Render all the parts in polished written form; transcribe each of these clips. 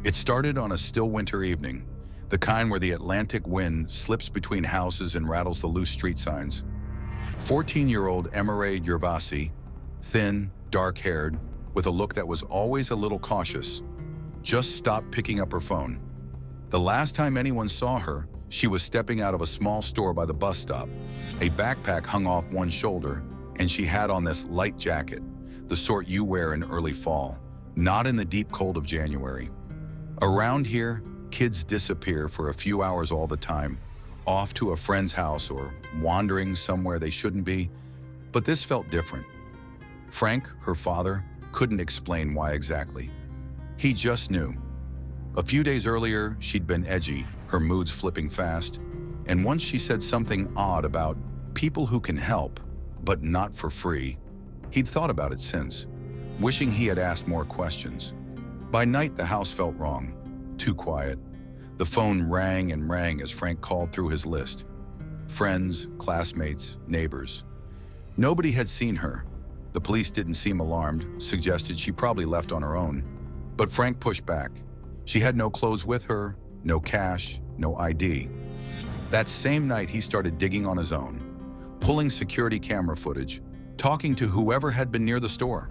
It started on a still winter evening, the kind where the Atlantic wind slips between houses and rattles the loose street signs. 14-year-old Emmarae Gervasi, thin, dark-haired, with a look that was always a little cautious, just stopped picking up her phone. The last time anyone saw her, she was stepping out of a small store by the bus stop. A backpack hung off one shoulder, and she had on this light jacket, the sort you wear in early fall, not in the deep cold of January. Around here, kids disappear for a few hours all the time, off to a friend's house or wandering somewhere they shouldn't be, but this felt different. Frank, her father, couldn't explain why exactly. He just knew. A few days earlier, she'd been edgy, her moods flipping fast, and once she said something odd about people who can help, but not for free. He'd thought about it since, wishing he had asked more questions. By night, the house felt wrong, too quiet. The phone rang and rang as Frank called through his list. Friends, classmates, neighbors. Nobody had seen her. The police didn't seem alarmed, suggested she probably left on her own. But Frank pushed back. She had no clothes with her, no cash, no ID. That same night, he started digging on his own, pulling security camera footage, talking to whoever had been near the store.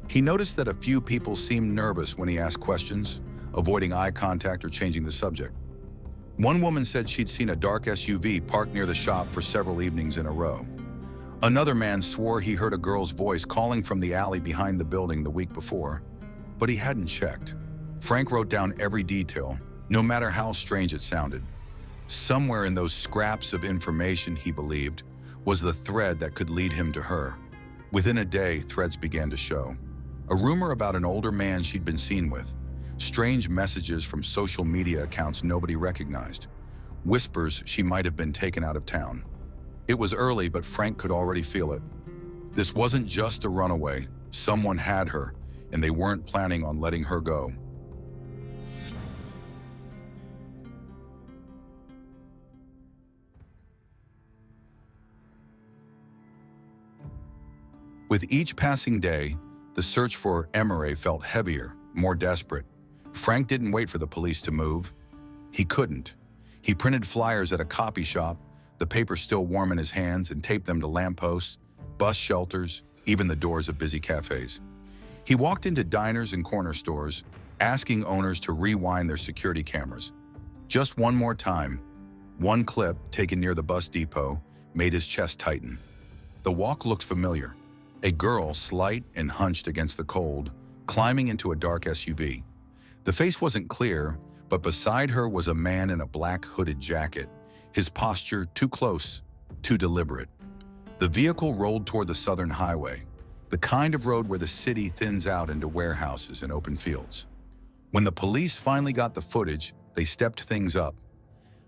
He noticed that a few people seemed nervous when he asked questions, avoiding eye contact or changing the subject. One woman said she'd seen a dark SUV parked near the shop for several evenings in a row. Another man swore he heard a girl's voice calling from the alley behind the building the week before, but he hadn't checked. Frank wrote down every detail, no matter how strange it sounded. Somewhere in those scraps of information, he believed, was the thread that could lead him to her. Within a day, threads began to show. A rumor about an older man she'd been seen with, strange messages from social media accounts nobody recognized, whispers she might have been taken out of town. It was early, but Frank could already feel it. This wasn't just a runaway. Someone had her, and they weren't planning on letting her go. With each passing day, the search for Emmarae felt heavier, more desperate. Frank didn't wait for the police to move. He couldn't. He printed flyers at a copy shop, the paper still warm in his hands, and taped them to lampposts, bus shelters, even the doors of busy cafes. He walked into diners and corner stores, asking owners to rewind their security cameras. Just one more time. One clip, taken near the bus depot, made his chest tighten. The walk looked familiar. A girl, slight and hunched against the cold, climbing into a dark SUV. The face wasn't clear, but beside her was a man in a black hooded jacket, his posture too close, too deliberate. The vehicle rolled toward the southern highway, the kind of road where the city thins out into warehouses and open fields. When the police finally got the footage, they stepped things up.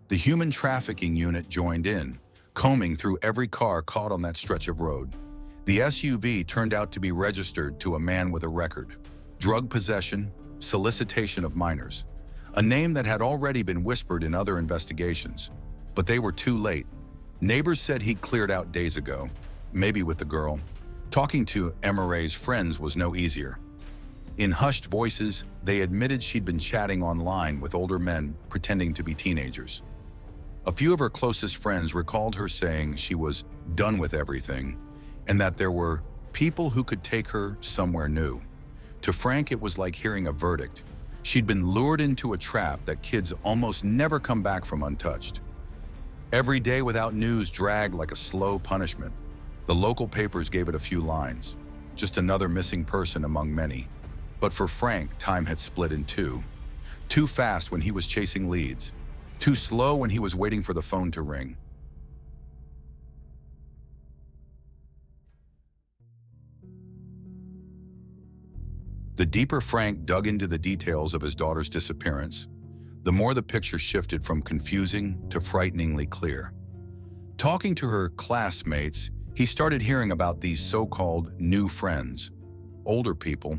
The human trafficking unit joined in, combing through every car caught on that stretch of road. The SUV turned out to be registered to a man with a record: drug possession, solicitation of minors, a name that had already been whispered in other investigations. But they were too late. Neighbors said he cleared out days ago, maybe with the girl. Talking to Emmarae's friends was no easier. In hushed voices, they admitted she'd been chatting online with older men pretending to be teenagers. A few of her closest friends recalled her saying she was done with everything, and that there were people who could take her somewhere new. To Frank, it was like hearing a verdict. She'd been lured into a trap that kids almost never come back from untouched. Every day without news dragged like a slow punishment. The local papers gave it a few lines, just another missing person among many. But for Frank, time had split in two. Too fast when he was chasing leads, too slow when he was waiting for the phone to ring. The deeper Frank dug into the details of his daughter's disappearance, the more the picture shifted from confusing to frighteningly clear. Talking to her classmates, he started hearing about these so-called new friends, older people,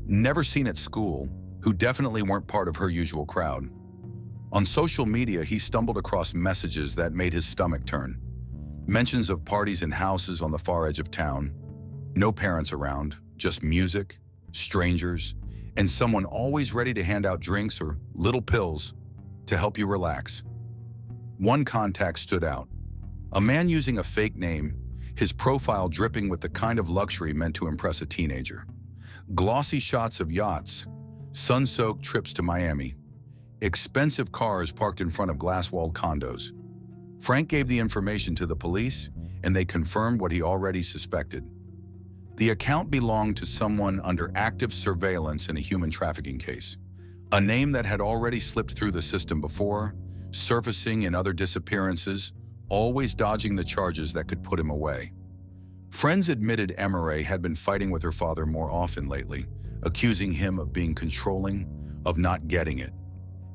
never seen at school, who definitely weren't part of her usual crowd. On social media, he stumbled across messages that made his stomach turn. Mentions of parties in houses on the far edge of town. No parents around, just music, strangers, and someone always ready to hand out drinks or little pills to help you relax. One contact stood out. A man using a fake name, his profile dripping with the kind of luxury meant to impress a teenager. Glossy shots of yachts, sun-soaked trips to Miami, expensive cars parked in front of glass-walled condos. Frank gave the information to the police, and they confirmed what he already suspected. The account belonged to someone under active surveillance in a human trafficking case. A name that had already slipped through the system before, surfacing in other disappearances, always dodging the charges that could put him away. Friends admitted Emmarae had been fighting with her father more often lately, accusing him of being controlling, of not getting it.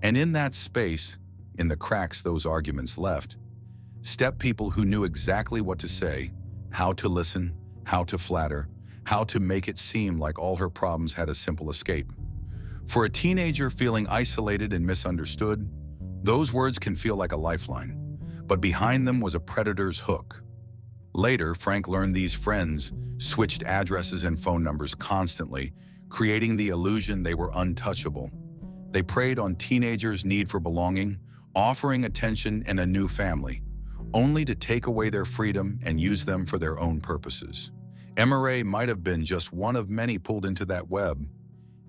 And in that space, in the cracks those arguments left, stepped people who knew exactly what to say, how to listen, how to flatter, how to make it seem like all her problems had a simple escape. For a teenager feeling isolated and misunderstood, those words can feel like a lifeline, but behind them was a predator's hook. Later, Frank learned these friends switched addresses and phone numbers constantly, creating the illusion they were untouchable. They preyed on teenagers' need for belonging, offering attention and a new family, only to take away their freedom and use them for their own purposes. Emmarae might have been just one of many pulled into that web,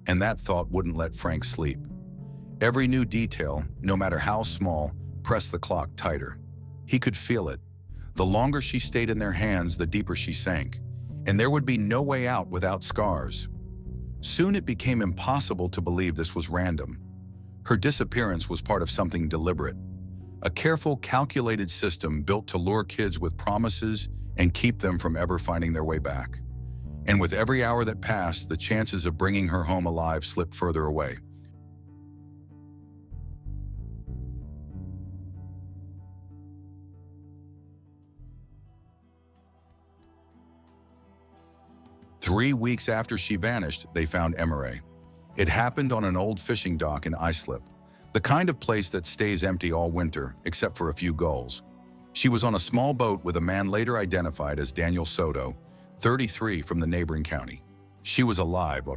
and that thought wouldn't let Frank sleep. Every new detail, no matter how small, pressed the clock tighter. He could feel it. The longer she stayed in their hands, the deeper she sank, and there would be no way out without scars. Soon it became impossible to believe this was random. Her disappearance was part of something deliberate, a careful, calculated system built to lure kids with promises and keep them from ever finding their way back. And with every hour that passed, the chances of bringing her home alive slipped further away. Three weeks after she vanished, they found Emmarae. It happened on an old fishing dock in Islip, the kind of place that stays empty all winter, except for a few gulls. She was on a small boat with a man later identified as Daniel Soto, 33, from the neighboring county. She was alive,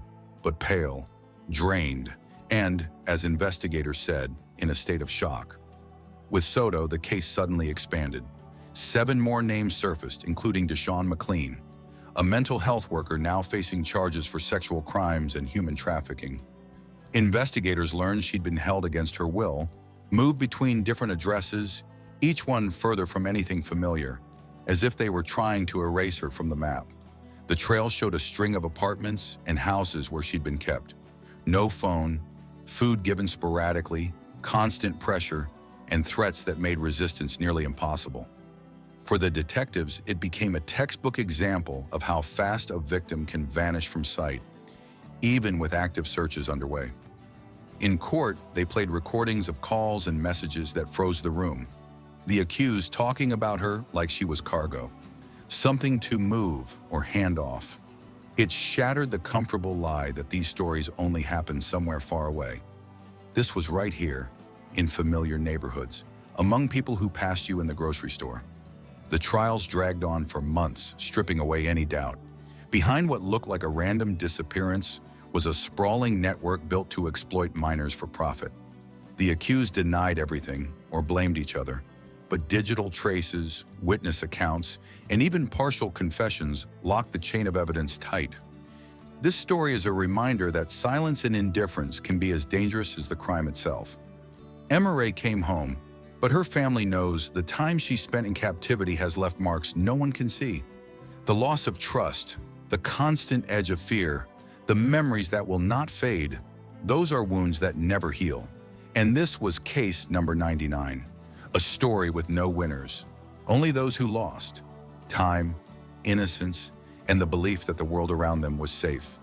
but pale, drained, and, as investigators said, in a state of shock. With Soto, the case suddenly expanded. 7 more names surfaced, including Deshaun McLean, a mental health worker now facing charges for sexual crimes and human trafficking. Investigators learned she'd been held against her will, moved between different addresses, each one further from anything familiar, as if they were trying to erase her from the map. The trail showed a string of apartments and houses where she'd been kept. No phone, food given sporadically, constant pressure, and threats that made resistance nearly impossible. For the detectives, it became a textbook example of how fast a victim can vanish from sight, even with active searches underway. In court, they played recordings of calls and messages that froze the room, the accused talking about her like she was cargo, something to move or hand off. It shattered the comfortable lie that these stories only happened somewhere far away. This was right here, in familiar neighborhoods, among people who passed you in the grocery store. The trials dragged on for months, stripping away any doubt. Behind what looked like a random disappearance was a sprawling network built to exploit minors for profit. The accused denied everything or blamed each other, but digital traces, witness accounts, and even partial confessions locked the chain of evidence tight. This story is a reminder that silence and indifference can be as dangerous as the crime itself. Emmarae came home, but her family knows the time she spent in captivity has left marks no one can see. The loss of trust, the constant edge of fear, the memories that will not fade, those are wounds that never heal. And this was case number 99, a story with no winners, only those who lost. Time, innocence, and the belief that the world around them was safe.